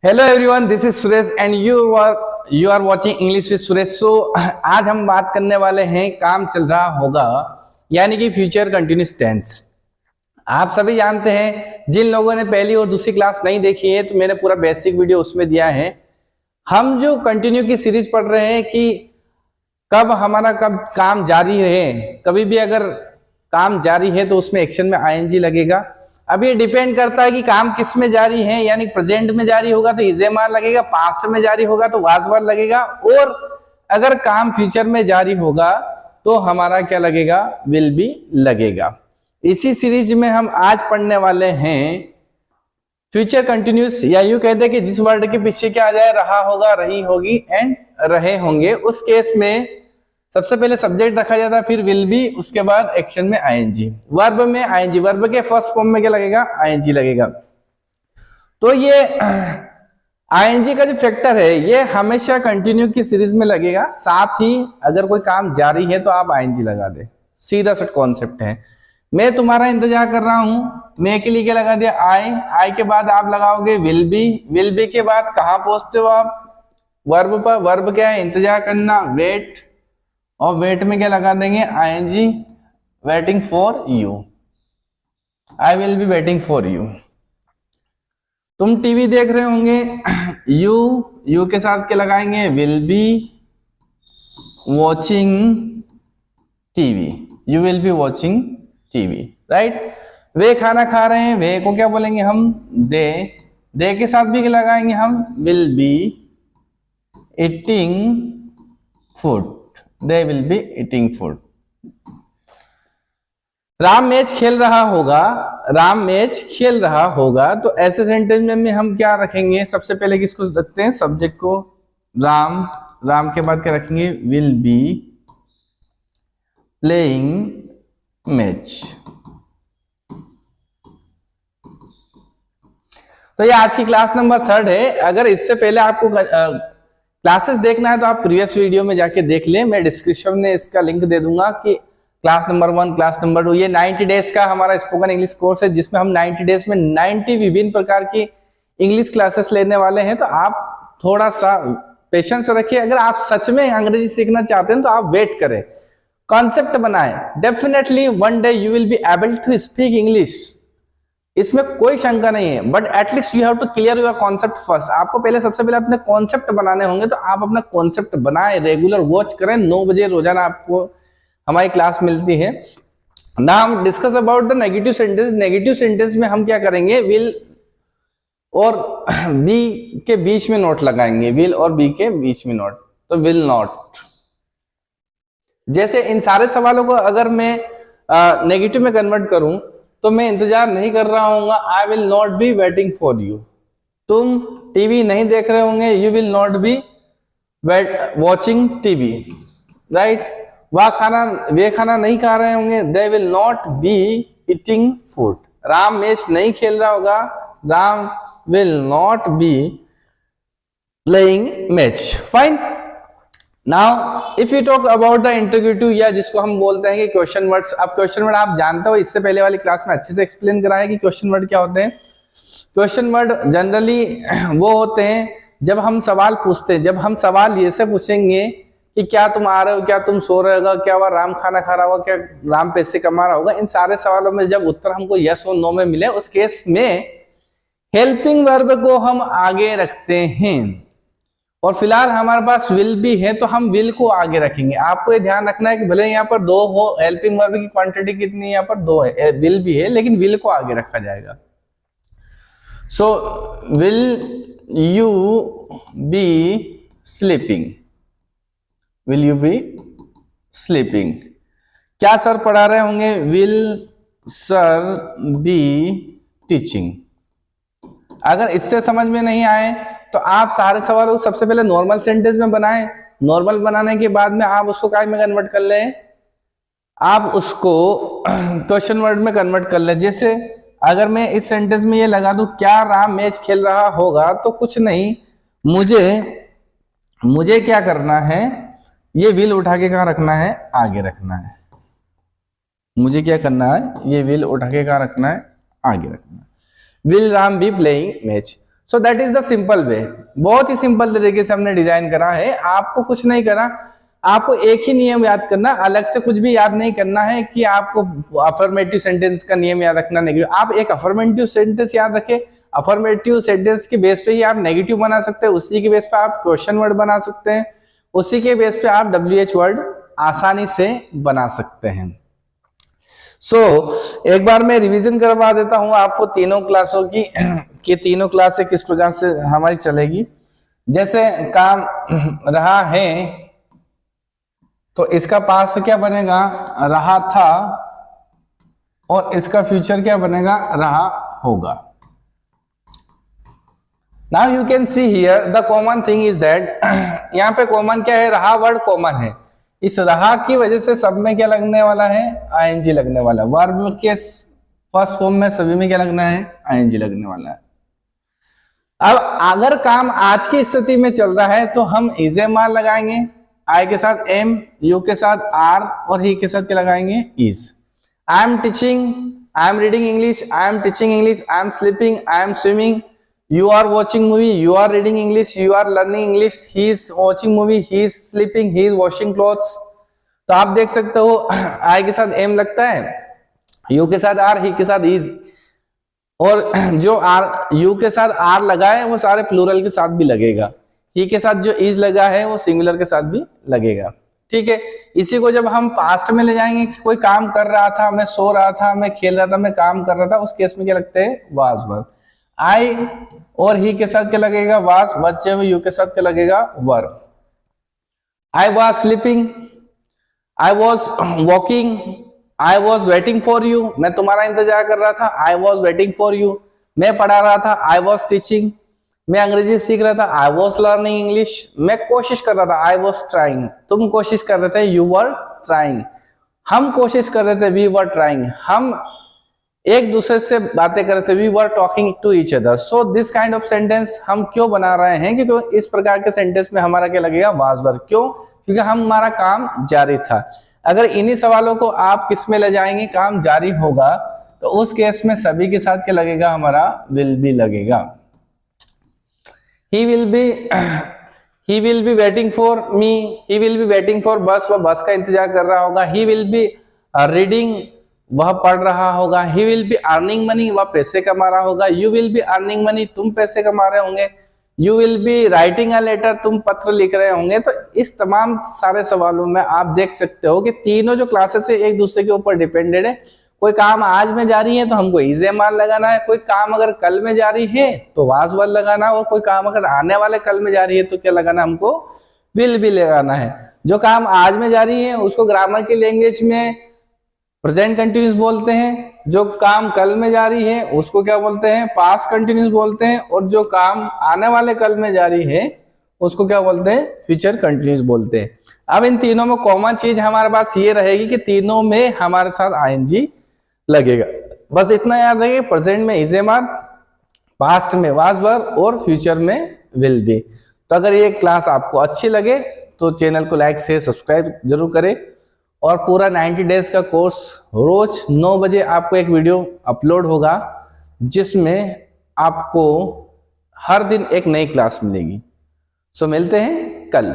Hello everyone, this is Suresh and you are watching English with Suresh. So आज हम बात करने वाले हैं काम चल रहा होगा यानी कि फ्यूचर कंटिन्यूस टेंस। आप सभी जानते हैं, जिन लोगों ने पहली और दूसरी क्लास नहीं देखी है तो मैंने पूरा बेसिक वीडियो उसमें दिया है। हम जो कंटिन्यू की सीरीज पढ़ रहे हैं कि कब काम जारी है, कभी भी अगर काम जारी है तो उसमें एक्शन में आईएनजी लगेगा। अब ये डिपेंड करता है कि काम किस में जारी है, यानी प्रेजेंट में जारी होगा तो इजेमार लगेगा, पास्ट में जारी होगा तो वाजवार लगेगा, और अगर काम फ्यूचर में जारी होगा तो हमारा क्या लगेगा, विल बी लगेगा। इसी सीरीज में हम आज पढ़ने वाले हैं फ्यूचर कंटिन्यूस, या यूं कहते हैं कि जिस वर्ड के पीछे क्या आ जाए, रहा होगा, रही होगी एंड रहे होंगे। उस केस में सबसे पहले सब्जेक्ट रखा जाता है, फिर विल बी, उसके बाद एक्शन में आईएनजी। वर्ब में आईएनजी, वर्ब के फर्स्ट फॉर्म में क्या लगेगा, आईएनजी लगेगा। तो ये आईएनजी का जो फैक्टर है ये हमेशा कंटिन्यू की सीरीज में लगेगा। साथ ही अगर कोई काम जारी है तो आप आईएनजी लगा दे, सीधा सा कॉन्सेप्ट है। मैं तुम्हारा इंतजार कर रहा हूं, मैं के लिए क्या लगा दिया, आई के बाद आप लगाओगे विल बी, विल बी के बाद कहां पहुंचते हो आप, वर्ब पर। वर्ब क्या है, इंतजार करना, वेट, और वेट में क्या लगा देंगे, ING, waiting for you, I will be waiting for you. तुम टीवी देख रहे होंगे, यू के साथ क्या लगाएंगे, will be watching TV, you will be watching TV, right. वे खाना खा रहे हैं, वे को क्या बोलेंगे हम, दे के साथ भी क्या लगाएंगे हम, will be eating food, they will be eating food। Ram match खेल रहा होगा, राम मैच खेल रहा होगा, तो ऐसे सेंटेंस में हम क्या रखेंगे, सबसे पहले किसको रखते हैं, सब्जेक्ट को, राम। राम के बाद क्या रखेंगे, विल बी प्लेइंग मैच। तो ये आज की क्लास नंबर 3 है। अगर इससे पहले आपको क्लासेस देखना है तो आप प्रीवियस वीडियो में जाके देख लें, मैं डिस्क्रिप्शन में इसका लिंक दे दूंगा कि क्लास नंबर 1, क्लास नंबर 2। ये 90 डेज का हमारा स्पोकन इंग्लिश कोर्स है, जिसमें हम 90 डेज में 90 विभिन्न प्रकार की इंग्लिश क्लासेस लेने वाले हैं। तो आप थोड़ा सा पेशेंस रखिए। अगर आप सच में अंग्रेजी सीखना चाहते हैं तो आप वेट करें, कॉन्सेप्ट बनाएं। Definitely one day you will be able to speak English, इसमें कोई शंका नहीं है, but at least you have to clear your concept first. आपको पहले सबसे पहले अपने कॉन्सेप्ट बनाने होंगे, तो आप अपना कॉन्सेप्ट बनाएं, रेगुलर वॉच करें। 9 बजे रोजाना आपको हमारी क्लास मिलती है। नाउ हम discuss about the negative sentence. Negative sentence में हम क्या करेंगे, विल और बी के बीच में नोट लगाएंगे, विल और बी के बीच में नोट, तो विल नॉट। जैसे इन सारे सवालों को अगर मैं नेगेटिव में कन्वर्ट करूं तो मैं इंतजार नहीं कर रहा हूँगा, I will not be waiting for you. तुम टीवी नहीं देख रहे होंगे, you will not be watching TV, right. वे खाना नहीं खा रहे होंगे, they will not be eating food. Ram match नहीं खेल रहा होगा, Ram will not be playing match. Fine. Now if you talk about the interrogative, या जिसको हम बोलते हैं कि क्वेश्चन वर्ड्स। अब क्वेश्चन वर्ड आप जानते हो, इससे पहले वाली क्लास में अच्छे से एक्सप्लेन कराया कि क्वेश्चन वर्ड क्या होते हैं। क्वेश्चन वर्ड जनरली वो होते हैं जब हम सवाल पूछते हैं, जब हम सवाल ये से पूछेंगे कि क्या तुम आ रहे हो, क्या तुम सो रहे होगा, क्या वह राम खाना खा रहा होगा, क्या राम पैसे कमा रहा होगा। इन सारे सवालों में जब उत्तर हमको यस और नो में मिले, उस केस में हेल्पिंग वर्ब को हम आगे रखते हैं। और फिलहाल हमारे पास विल भी है तो हम विल को आगे रखेंगे। आपको ये ध्यान रखना है कि भले यहाँ पर 2 हो, हेल्पिंग वर्ब की क्वांटिटी कितनी है, यहाँ पर 2 है, विल भी है, लेकिन विल को आगे रखा जाएगा। So will you B sleeping, will you B sleeping. क्या सर पढ़ा रहे होंगे, विल सर बी टीचिंग। अगर इससे समझ में नहीं आए तो आप सारे सवालों को सबसे पहले नॉर्मल सेंटेंस में बनाएं। नॉर्मल बनाने के बाद में आप उसको काय में कन्वर्ट कर लें, आप उसको क्वेश्चन वर्ड में कन्वर्ट कर लें। जैसे अगर मैं इस सेंटेंस में ये लगा दूं, क्या राम मैच खेल रहा होगा, तो कुछ नहीं, मुझे क्या करना है, ये विल उठा के कहाँ रखना है, आगे रखना है। मुझे क्या करना है, ये विल उठा के कहाँ रखना है, आगे रखना है। Will Ram B playing match. So that is the simple way. बहुत ही सिंपल तरीके से हमने डिजाइन करा है। आपको कुछ नहीं करा, आपको एक ही नियम याद करना, अलग से कुछ भी याद नहीं करना है कि आपको अफर्मेटिव सेंटेंस का नियम याद रखना, नेगेटिव। आप एक अफर्मेटिव सेंटेंस याद रखें, अफर्मेटिव सेंटेंस के बेस पे ही आप नेगेटिव बना सकते हैं, उसी के बेस पे आप क्वेश्चन वर्ड बना सकते हैं, उसी के बेस पे आप WH वर्ड आसानी से बना सकते हैं। एक बार मैं रिवीजन करवा देता हूं आपको तीनों क्लासों की कि तीनों क्लासें किस प्रकार से हमारी चलेगी। जैसे काम रहा है तो इसका पास्ट क्या बनेगा, रहा था, और इसका फ्यूचर क्या बनेगा, रहा होगा। Now you can see here the common thing is that यहाँ पे कॉमन क्या है, रहा वर्ड कॉमन है। इस रहा की वजह से सब में क्या लगने वाला है, ING लगने वाला है। वर्ब के फर्स्ट फॉर्म में सभी में क्या लगना है, ING लगने वाला है। अब अगर काम आज की स्थिति में चल रहा है तो हम इज एम आर लगाएंगे, आई के साथ एम, यू के साथ आर, और ही के साथ क्या लगाएंगे, is. I am teaching, I am reading English, I am teaching English, I am sleeping, I am swimming, you are watching movie, you are reading English, you are learning English, he is watching movie, he is sleeping, he is washing clothes। तो आप देख सकते हो आई के साथ M लगता है, you के साथ आर, ही के साथ इज, और जो आर यू के साथ आर लगा है वो सारे प्लूरल के साथ भी लगेगा, ही के साथ जो इज लगा है वो सिंगुलर के साथ भी लगेगा। ठीक है, इसी को जब हम पास्ट में ले जाएंगे कि कोई काम कर रहा था, मैं सो रहा था, मैं खेल रहा था, मैं काम कर रहा था, उस केस में क्या लगते हैं, वाज वर्ब। आई और ही के साथ क्या लगेगा, वाज, बच्चे हुए यू के साथ क्या लगेगा, verb. I was sleeping, I was walking, I was waiting for you, मैं तुम्हारा इंतजार कर रहा था, I was waiting for you. मैं पढ़ा रहा था, आई वाज टीचिंग। मैं अंग्रेजी सीख रहा था, आई वाज लर्निंग इंग्लिश। मैं कोशिश कर रहा था, आई वाज ट्राइंग। तुम कोशिश कर रहे थे, यू वर ट्राइंग। हम कोशिश कर रहे थे, वी वर ट्राइंग। हम एक दूसरे से बातें कर रहे थे, we were talking to each other. So this kind of sentence हम क्यों बना रहे हैं, क्योंकि इस प्रकार के सेंटेंस में हमारा क्या लगेगा, वाज वर्ब। क्यों, क्योंकि हमारा काम जारी था। अगर इन्हीं सवालों को आप किस में ले जाएंगे, काम जारी होगा, तो उस केस में सभी के साथ क्या लगेगा, हमारा विल बी लगेगा। ही will be waiting for me, he will be waiting for बस, वह बस का इंतजार कर रहा होगा। ही विल बी रीडिंग, वह पढ़ रहा होगा। He will be earning money, वह पैसे कमा रहा होगा। You will be earning money, तुम पैसे कमा रहे होंगे। You will be writing a letter, तुम पत्र लिख रहे होंगे। तो इस तमाम सारे सवालों में आप देख सकते हो कि तीनों जो क्लासेस है एक दूसरे के ऊपर डिपेंडेड है। कोई काम आज में जारी है तो हमको इज एम आर लगाना है, कोई काम अगर कल में जारी है तो वाज वर्ब लगाना, और कोई काम अगर आने वाले कल में जारी है तो क्या लगाना, हमको विल बी लगाना है। जो काम आज में जारी है उसको ग्रामर की लैंग्वेज में प्रेजेंट कंटिन्यूस बोलते हैं, जो काम कल में जारी है उसको क्या बोलते हैं, पास्ट कंटिन्यूस बोलते हैं, और जो काम आने वाले कल में जारी है उसको क्या बोलते हैं, फ्यूचर कंटिन्यूस बोलते हैं। अब इन तीनों में कॉमन चीज हमारे पास ये रहेगी कि तीनों में हमारे साथ आईएनजी लगेगा। बस इतना याद रखिए, प्रेजेंट में इज एम आर, पास्ट में वाज वर्ब, और फ्यूचर में विल बी। तो अगर ये क्लास आपको अच्छी लगे तो चैनल को लाइक से सब्सक्राइब जरूर करें, और पूरा 90 डेज का कोर्स रोज 9 बजे आपको एक वीडियो अपलोड होगा, जिसमें आपको हर दिन एक नई क्लास मिलेगी। सो मिलते हैं कल।